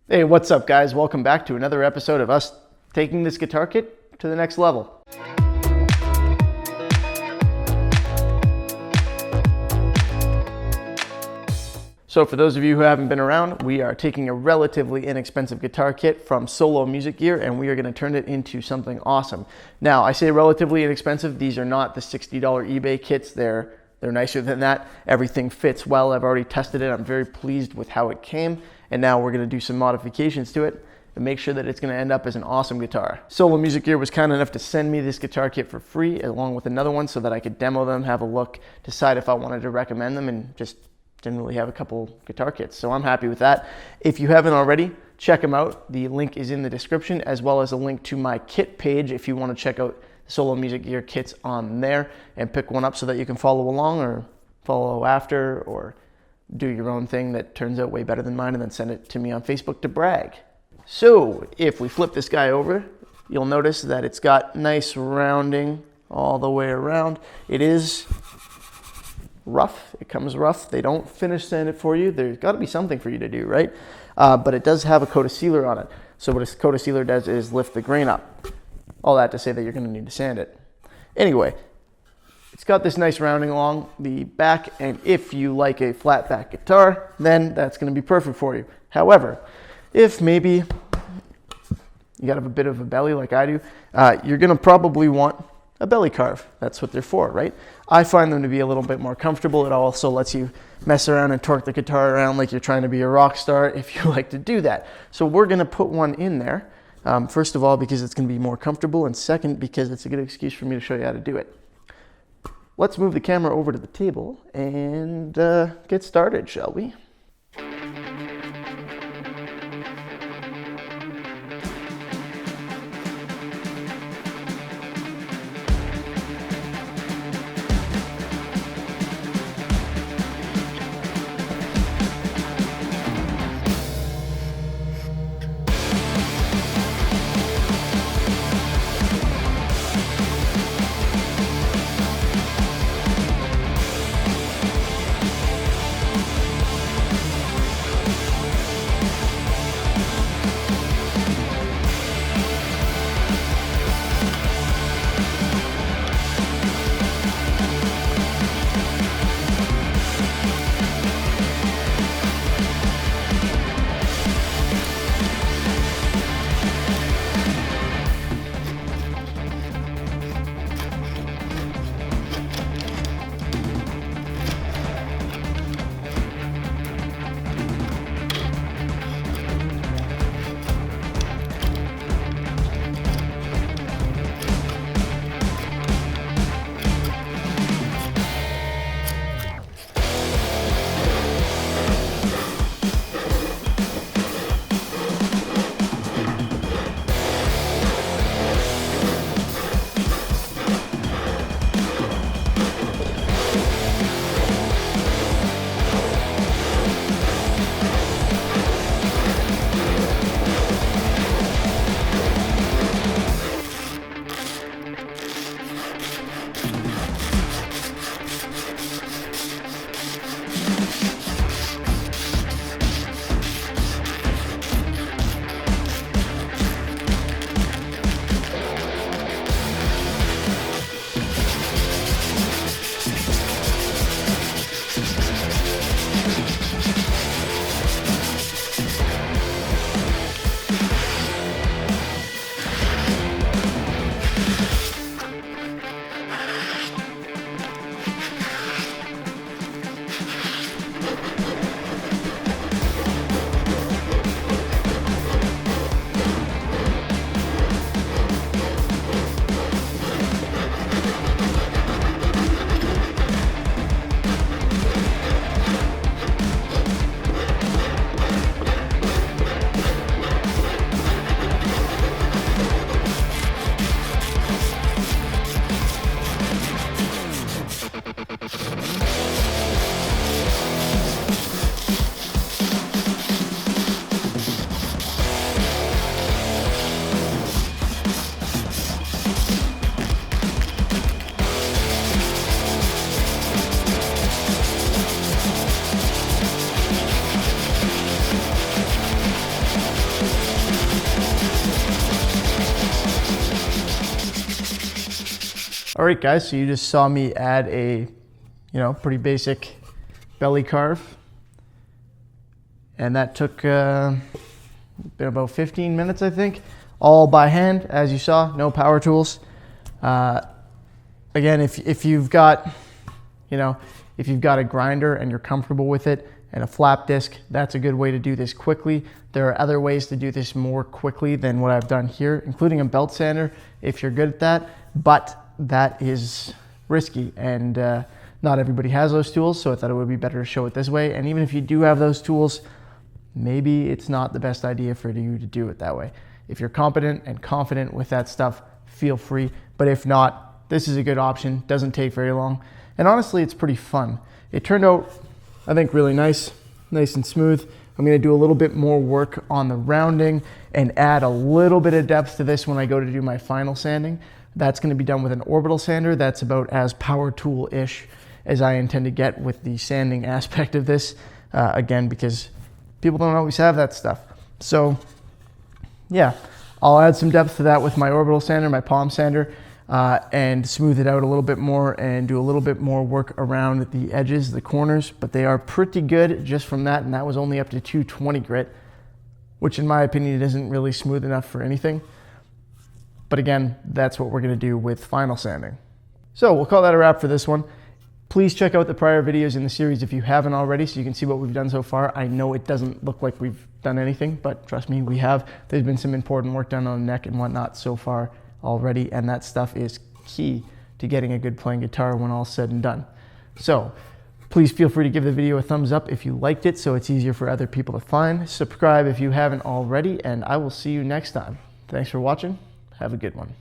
Hey, what's up guys? Welcome back to another episode of us taking this guitar kit to the next level. So for those of you who haven't been around, we are taking a relatively inexpensive guitar kit from Solo Music Gear and we are going to turn it into something awesome. Now, I say relatively inexpensive. These are not the $60 eBay kits. They're nicer than that. Everything fits well. I've already tested it. I'm very pleased with how it came. And now we're going to do some modifications to it and make sure that it's going to end up as an awesome guitar. Solo Music Gear was kind enough to send me this guitar kit for free along with another one so that I could demo them, have a look, decide if I wanted to recommend them, and just generally have a couple guitar kits. So I'm happy with that. If you haven't already, check them out. The link is in the description, as well as a link to my kit page if you want to check out the Solo Music Gear kits on there and pick one up so that you can follow along or follow after or do your own thing that turns out way better than mine and then send it to me on Facebook to brag. So if we flip this guy over, you'll notice that it's got nice rounding all the way around. It is rough. It comes rough. They don't finish sand it for you. There's got to be something for you to do, right? But it does have a coat of sealer on it. So what a coat of sealer does is lift the grain up. All that to say that you're going to need to sand it. Anyway, it's got this nice rounding along the back, and if you like a flat back guitar, then that's going to be perfect for you. However, if maybe you got a bit of a belly like I do, you're going to probably want a belly carve. That's what they're for, right? I find them to be a little bit more comfortable. It also lets you mess around and torque the guitar around like you're trying to be a rock star if you like to do that. So we're going to put one in there, first of all, because it's going to be more comfortable, and second, because it's a good excuse for me to show you how to do it. Let's move the camera over to the table and get started, shall we? All right, guys, so you just saw me add a, pretty basic belly carve. And that took been about 15 minutes, I think, all by hand, as you saw, no power tools. Again, if you've got, if you've got a grinder and you're comfortable with it and a flap disc, that's a good way to do this quickly. There are other ways to do this more quickly than what I've done here, including a belt sander if you're good at that, but that is risky and not everybody has those tools, so I thought it would be better to show it this way. And even if you do have those tools, maybe it's not the best idea for you to do it that way. If you're competent and confident with that stuff, feel free. But if not, this is a good option. Doesn't take very long. And honestly, it's pretty fun. It turned out, I think, really nice and smooth. I'm gonna do a little bit more work on the rounding and add a little bit of depth to this when I go to do my final sanding. That's gonna be done with an orbital sander. That's about as power tool-ish as I intend to get with the sanding aspect of this. Again, because people don't always have that stuff. So yeah, I'll add some depth to that with my orbital sander, my palm sander, and smooth it out a little bit more and do a little bit more work around the edges, the corners, but they are pretty good just from that, and that was only up to 220 grit, which in my opinion isn't really smooth enough for anything. But again, that's what we're gonna do with final sanding. So we'll call that a wrap for this one. Please check out the prior videos in the series if you haven't already, so you can see what we've done so far. I know it doesn't look like we've done anything, but trust me, we have. There's been some important work done on the neck and whatnot so far already, and that stuff is key to getting a good playing guitar when all's said and done. So please feel free to give the video a thumbs up if you liked it, so it's easier for other people to find. Subscribe if you haven't already, and I will see you next time. Thanks for watching. Have a good one.